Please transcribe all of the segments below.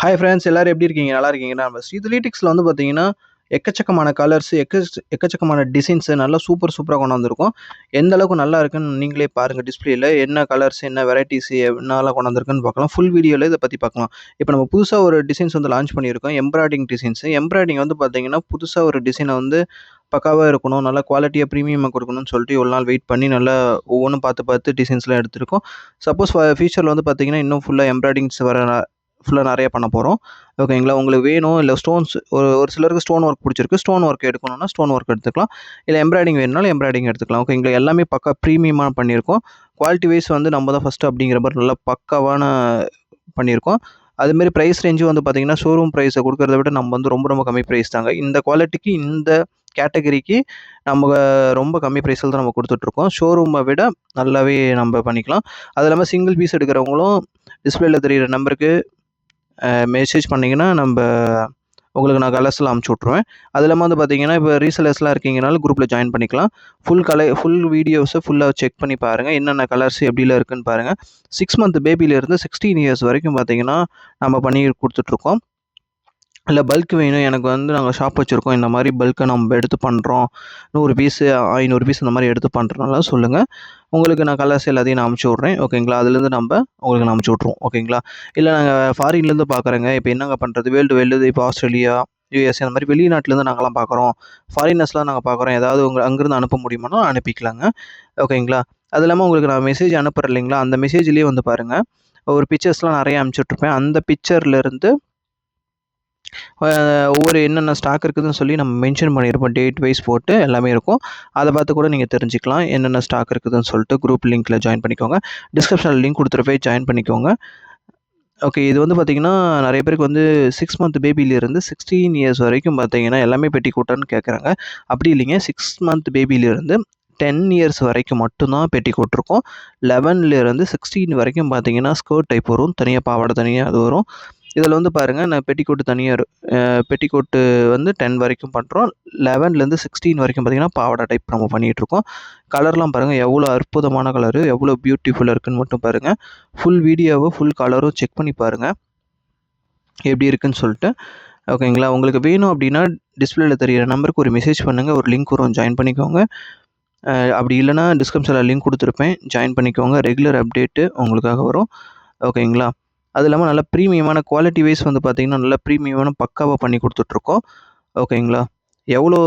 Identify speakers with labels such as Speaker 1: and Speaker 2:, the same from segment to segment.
Speaker 1: Hi friends, எல்லாரும் எப்படி இருக்கீங்க? நல்லா இருக்கீங்களா? நம்ம ஸ்ரீதலிட்டிக்ஸில் வந்து பார்த்தீங்கன்னா, எக்கச்சக்கமான கலர்ஸ், எக்கச்சக்கமான டிசைன்ஸு நல்லா சூப்பராக கொண்டு வந்திருக்கோம். எந்த அளவுக்கு நல்லா இருக்குன்னு நீங்களே பாருங்கள் டிஸ்ப்ளேல. என்ன கலர்ஸ், என்ன வெரைட்டிஸ் என்னலாம் கொண்டு வந்திருக்குன்னு பார்க்கலாம். ஃபுல் வீடியோவில் இதை பற்றி பார்க்கலாம். இப்போ நம்ம புதுசாக ஒரு டிசைன்ஸ் வந்து லான்ச் பண்ணியிருக்கோம். Embroidering designs. எம்ப்ராய்டிங் வந்து பார்த்தீங்கன்னா, புதுசாக ஒரு டிசைனை வந்து பக்காவா இருக்கணும், நல்லா குவாலிட்டியாக ப்ரீமியமாக கொடுக்கணும்னு சொல்லிட்டு இவ்வளோ நாள் வெயிட் பண்ணி நல்லா ஒவ்வொன்றும் பார்த்து டிசைன்ஸ்லாம் எடுத்திருக்கோம். சப்போஸ் ஃபியூச்சரில் வந்து பார்த்தீங்கன்னா, இன்னும் ஃபுல்லாக எம்ப்ராய்டிங்ஸ் ஃபுல்லாக நிறைய பண்ண போகிறோம். ஓகேங்களா? உங்களுக்கு வேணும் இல்லை ஸ்டோன்ஸ் ஒரு ஒரு சிலருக்கு ஸ்டோன் ஒர்க் பிடிச்சிருக்கு. ஸ்டோன் ஒர்க் எடுக்கணும்னா ஸ்டோன் ஒர்க் எடுத்துக்கலாம். இல்லை எம்ப்ராய்டிங் வேணும்னாலும் எம்ப்ராய்டிங் எடுத்துக்கலாம். ஓகேங்களா? எல்லாமே பக்கா ப்ரீமியமாக பண்ணியிருக்கோம். குவாலிட்டி வைஸ் வந்து நம்ம தான் ஃபஸ்ட்டு அப்படிங்கிற மாதிரி நல்லா பக்காவான பண்ணியிருக்கோம். அதுமாரி ப்ரைஸ் ரேஞ்சும் வந்து பார்த்தீங்கன்னா, ஷோரூம் ப்ரைஸை கொடுக்கறத விட நம்ம வந்து ரொம்ப கம்மி ப்ரைஸ் தாங்க. இந்த குவாலிட்டிக்கு இந்த கேட்டகரிக்கு நம்ம ரொம்ப கம்மி ப்ரைஸில் தான் நம்ம கொடுத்துட்ருக்கோம். ஷோரூமை விட நல்லாவே நம்ம பண்ணிக்கலாம். அது இல்லாமல் சிங்கிள் பீஸ் எடுக்கிறவங்களும் டிஸ்பிளேல தெரியிற நம்பருக்கு மெசேஜ் பண்ணிங்கன்னா உங்களுக்கு நான் கலர்ஸ்லாம் அமுச்சு விட்ருவேன். அது இல்லாமல் வந்து பார்த்தீங்கன்னா, இப்போ ரீசெல்லர்ஸ்லாம் இருக்கீங்கனாலும் குரூப்பில் ஜாயின் பண்ணிக்கலாம். ஃபுல் வீடியோஸை ஃபுல்லாக செக் பண்ணி பாருங்கள். என்னென்ன கலர்ஸ் எப்படிலாம் இருக்குன்னு பாருங்கள். 6 மந்த் பேபிலேருந்து 16 இயர்ஸ் வரைக்கும் பார்த்தீங்கன்னா, நம்ம பண்ணி கொடுத்துட்ருக்கோம். இல்லை பல்க் வேணும், எனக்கு வந்து நாங்கள் ஷாப் வச்சுருக்கோம், இந்த மாதிரி பல்க்கை நம்ம எடுத்து பண்ணுறோம், 100 பீஸு 500 பீஸ் இந்த மாதிரி எடுத்து பண்ணுறனால சொல்லுங்கள். உங்களுக்கு நான் கலர்ஸ் எல்லாத்தையும் நான் அமுச்சு விட்றேன். ஓகேங்களா? அதுலேருந்து உங்களுக்கு நான் அமுச்சு விட்ருவோம். ஓகேங்களா? இல்லை நாங்கள் ஃபாரின்லேருந்து பார்க்குறேங்க, இப்போ என்னங்க பண்ணுறது? வேர்ல்டு இப்போ ஆஸ்திரேலியா, யுஎஸ்ஏ அந்த மாதிரி வெளிநாட்டிலேருந்து நாங்கள்லாம் பார்க்குறோம், ஃபாரினர்ஸ்லாம் நாங்கள் பார்க்குறோம், ஏதாவது அங்கேருந்து அனுப்ப முடியுமானா அனுப்பிக்கலாங்க. ஓகேங்களா? அது இல்லாமல் உங்களுக்கு நான் மெசேஜ் அனுப்புகிறேன் இல்லைங்களா? அந்த மெசேஜ்லேயே வந்து பாருங்கள், ஒரு பிக்சர்ஸ்லாம் நிறைய அமுச்சுட்ருப்பேன். அந்த பிக்சர்லேருந்து ஒவ்வொரு என்னென்ன ஸ்டாக் இருக்குதுன்னு சொல்லி நம்ம மென்ஷன் பண்ணியிருப்போம். டேட் வைஸ் போட்டு எல்லாமே இருக்கும். அதை பார்த்து கூட நீங்கள் தெரிஞ்சுக்கலாம், என்னென்ன ஸ்டாக் இருக்குதுன்னு சொல்லிட்டு. குரூப் லிங்க்கில் ஜாயின் பண்ணிக்கோங்க. டிஸ்கிரிப்ஷனில் லிங்க் கொடுத்துட்டு ஜாயின் பண்ணிக்கோங்க. ஓகே. இது வந்து பார்த்தீங்கன்னா, நிறைய பேருக்கு வந்து 6 மந்த் பேபிலேருந்து 16 இயர்ஸ் வரைக்கும் பார்த்தீங்கன்னா, எல்லாமே பெட்டிகோட்டான்னு கேட்குறாங்க. அப்படி இல்லைங்க. 6 மந்த் பேபிலேருந்து 10 இயர்ஸ் வரைக்கும் மட்டும்தான் பெட்டிகோட் இருக்கும். 11லேருந்து 16 வரைக்கும் பார்த்தீங்கன்னா, ஸ்கர்ட் டைப் வரும். தனியாக பாவாடை தனியாக அது வரும். இதில் வந்து பாருங்கள், நான் பெட்டிகோட்டு தனியாக பெட்டிகோட்டு வந்து 10 வரைக்கும் பண்ணுறோம். 11லேருந்து 16 வரைக்கும் பார்த்தீங்கன்னா, பாவாடை டைப் நம்ம பண்ணிகிட்ருக்கோம். கலர்லாம் பாருங்கள், எவ்வளோ அற்புதமான கலரு, எவ்வளோ பியூட்டிஃபுல்லாக இருக்குதுன்னு மட்டும் பாருங்கள். ஃபுல் வீடியோவை ஃபுல் கலரும் செக் பண்ணி பாருங்கள், எப்படி இருக்குதுன்னு சொல்லிட்டு. ஓகேங்களா? உங்களுக்கு வேணும் அப்படின்னா டிஸ்பிளேல தெரியிற நம்பருக்கு ஒரு மெசேஜ் பண்ணுங்கள். ஒரு லிங்க் வரும், ஜாயின் பண்ணிக்கோங்க. அப்படி இல்லைனா டிஸ்கிரிப்ஷனில் லிங்க் கொடுத்துருப்பேன், ஜாயின் பண்ணிக்கோங்க. ரெகுலர் அப்டேட்டு உங்களுக்காக வரும். ஓகேங்களா? அது இல்லாமல் நல்ல ப்ரீமியமான குவாலிட்டி வைஸ் வந்து பார்த்திங்கன்னா, நல்ல ப்ரீமியமான பக்காவாக பண்ணி கொடுத்துட்ருக்கோம். ஓகேங்களா? எவ்வளோ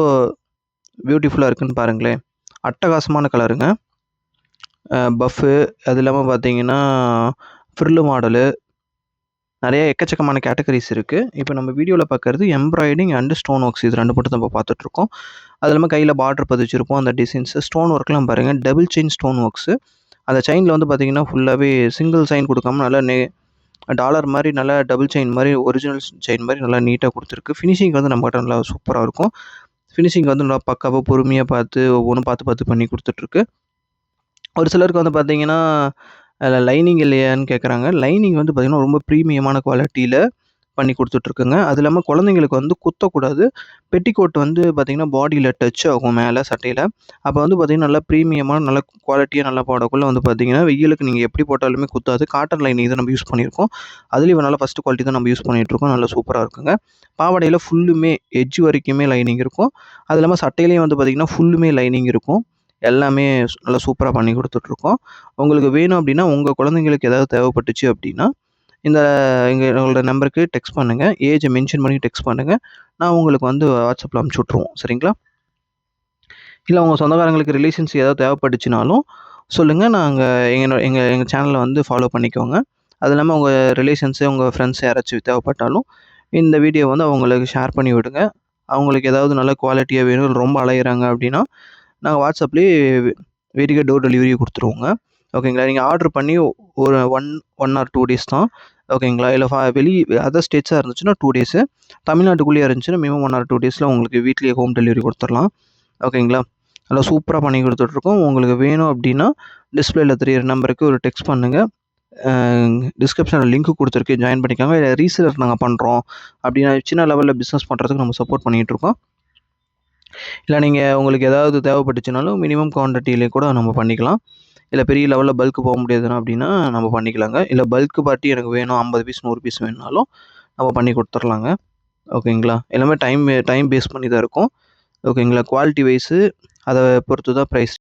Speaker 1: பியூட்டிஃபுல்லாக இருக்குதுன்னு பாருங்களேன். அட்டகாசமான கலருங்க. பஃப்பு, அது இல்லாமல் பார்த்தீங்கன்னா ஃப்ரில்லு மாடலு, நிறைய எக்கச்சக்கமான கேட்டகரிஸ் இருக்குது. இப்போ நம்ம வீடியோவில் பார்க்குறது எம்ப்ராய்டிங் அண்டு ஸ்டோன் ஒர்க்ஸ், இது 2 மட்டும் தான் இப்போ பார்த்துட்ருக்கோம். அது இல்லாமல் கையில் பார்டர் பதிச்சிருப்போம். அந்த டிசைன்ஸு ஸ்டோன் ஒர்க்லாம் பாருங்கள், டபுள் செயின் ஸ்டோன் ஒர்க்ஸு. அந்த செயினில் வந்து பார்த்திங்கன்னா, ஃபுல்லாகவே சிங்கிள் செயின் கொடுக்காம நல்லா டாலர் மாதிரி நல்லா டபுள் செயின் மாதிரி, ஒரிஜினல் செயின் மாதிரி நல்லா நீட்டாக கொடுத்துருக்கு. ஃபினிஷிங் வந்து நம்மகிட்ட நல்லா சூப்பராக இருக்கும். ஃபினிஷிங் வந்து நல்லா பக்காவாக பொறுமையாக பார்த்து ஒவ்வொன்றும் பார்த்து பண்ணி கொடுத்துட்ருக்கு. ஒரு சிலருக்கு வந்து பார்த்திங்கன்னா, அதில் லைனிங் இல்லையான்னு கேட்குறாங்க. லைனிங் வந்து பார்த்திங்கன்னா, ரொம்ப ப்ரீமியமான குவாலிட்டியில் பண்ணி கொடுத்துட்ருக்குங்க. அது இல்லாமல் குழந்தைங்களுக்கு வந்து குத்தக்கூடாது. பெட்டிகோட் வந்து பார்த்திங்கன்னா, பாடியில் டச் ஆகும் மேலே சட்டையில். அப்போ வந்து பார்த்திங்கன்னா, நல்லா ப்ரீமியமாக நல்ல குவாலிட்டியாக நல்லா போடக்குள்ளே வந்து பார்த்திங்கன்னா, வெயிலுக்கு நீங்கள் எப்படி போட்டாலுமே குத்தாது. காட்டன் லைனிங் தான் நம்ம யூஸ் பண்ணியிருக்கோம். அதுலேயும் நல்லா ஃபஸ்ட்டு குவாலிட்டி தான் நம்ம யூஸ் பண்ணிகிட்ருக்கோம். நல்லா சூப்பராக இருக்குங்க. பாவாடையில் ஃபுல்லுமே எட்ஜ் வரைக்குமே லைனிங் இருக்கும். அது இல்லாமல் சட்டையிலையும் வந்து பார்த்திங்கன்னா, ஃபுல்லுமே லைனிங் இருக்கும். எல்லாமே நல்லா சூப்பராக பண்ணி கொடுத்துட்ருக்கோம். உங்களுக்கு வேணும் அப்படின்னா, உங்கள் குழந்தைங்களுக்கு ஏதாவது தேவைப்பட்டுச்சு அப்படின்னா, எங்களோட நம்பருக்கு டெக்ஸ்ட் பண்ணுங்கள். ஏஜை மென்ஷன் பண்ணி டெக்ஸ்ட் பண்ணுங்கள். நான் உங்களுக்கு வந்து வாட்ஸ்அப்பில் அனுப்பிச்சி விட்ருவோம். சரிங்களா? இல்லை உங்கள் சொந்தக்காரங்களுக்கு ரிலேஷன்ஸ் ஏதாவது தேவைப்பட்டுச்சுனாலும் சொல்லுங்கள். எங்கள் சேனலை வந்து ஃபாலோ பண்ணிக்கோங்க. அது இல்லாமல் உங்கள் ரிலேஷன்ஸு, உங்கள் ஃப்ரெண்ட்ஸ் யாராச்சும் தேவைப்பட்டாலும் இந்த வீடியோ வந்து அவங்களுக்கு ஷேர் பண்ணி விடுங்க. அவங்களுக்கு ஏதாவது நல்ல குவாலிட்டியாக வேணும், ரொம்ப அலையிறாங்க அப்படின்னா, நாங்கள் வாட்ஸ்அப்லேயே வீட்டுக்கே டோர் டெலிவரி கொடுத்துருவோங்க. ஓகேங்களா? நீங்கள் ஆர்டர் பண்ணி ஒரு 1 ஆர் 2 டேஸ் தான். ஓகேங்களா? இல்லை அதர் ஸ்டேட்ஸாக இருந்துச்சுன்னா 2 டேஸு. தமிழ்நாட்டுக்குள்ளேயே இருந்துச்சுன்னா மினிமம் 1 ஆர் 2 டேஸில் உங்களுக்கு வீட்லேயே ஹோம் டெலிவரி கொடுத்துடலாம். ஓகேங்களா? நல்லா சூப்பராக பண்ணி கொடுத்துட்ருக்கோம். உங்களுக்கு வேணும் அப்படின்னா டிஸ்பிளேல தெரியிற நம்பருக்கு ஒரு டெக்ஸ்ட் பண்ணுங்கள். டிஸ்கிரிப்ஷனில் லிங்க் கொடுத்துருக்கு, ஜாயின் பண்ணிக்கோங்க. இல்லை ரீசேலர் நாங்கள் பண்ணுறோம் அப்படின்னா, சின்ன லெவலில் பிஸ்னஸ் பண்ணுறதுக்கு நம்ம சப்போர்ட் பண்ணிகிட்ருக்கோம். இல்லை நீங்கள் உங்களுக்கு ஏதாவது தேவைப்பட்டுச்சுனாலும் மினிமம் குவான்டிட்டியிலே கூட நம்ம பண்ணிக்கலாம். இல்லை பெரிய லெவலில் பல்க் போக முடியாதுன்னா அப்படின்னா நம்ம பண்ணிக்கலாங்க. இல்லை பல்க் பார்ட்டி எனக்கு வேணும் 50 பீஸ் 100 பீஸ் வேணுனாலும் நம்ம பண்ணி கொடுத்துர்லாங்க. ஓகேங்களா? எல்லாமே டைம் பேஸ் பண்ணி தான் இருக்கும். ஓகேங்களா? குவாலிட்டி வைஸு அத பொறுத்து தான் ப்ரைஸ்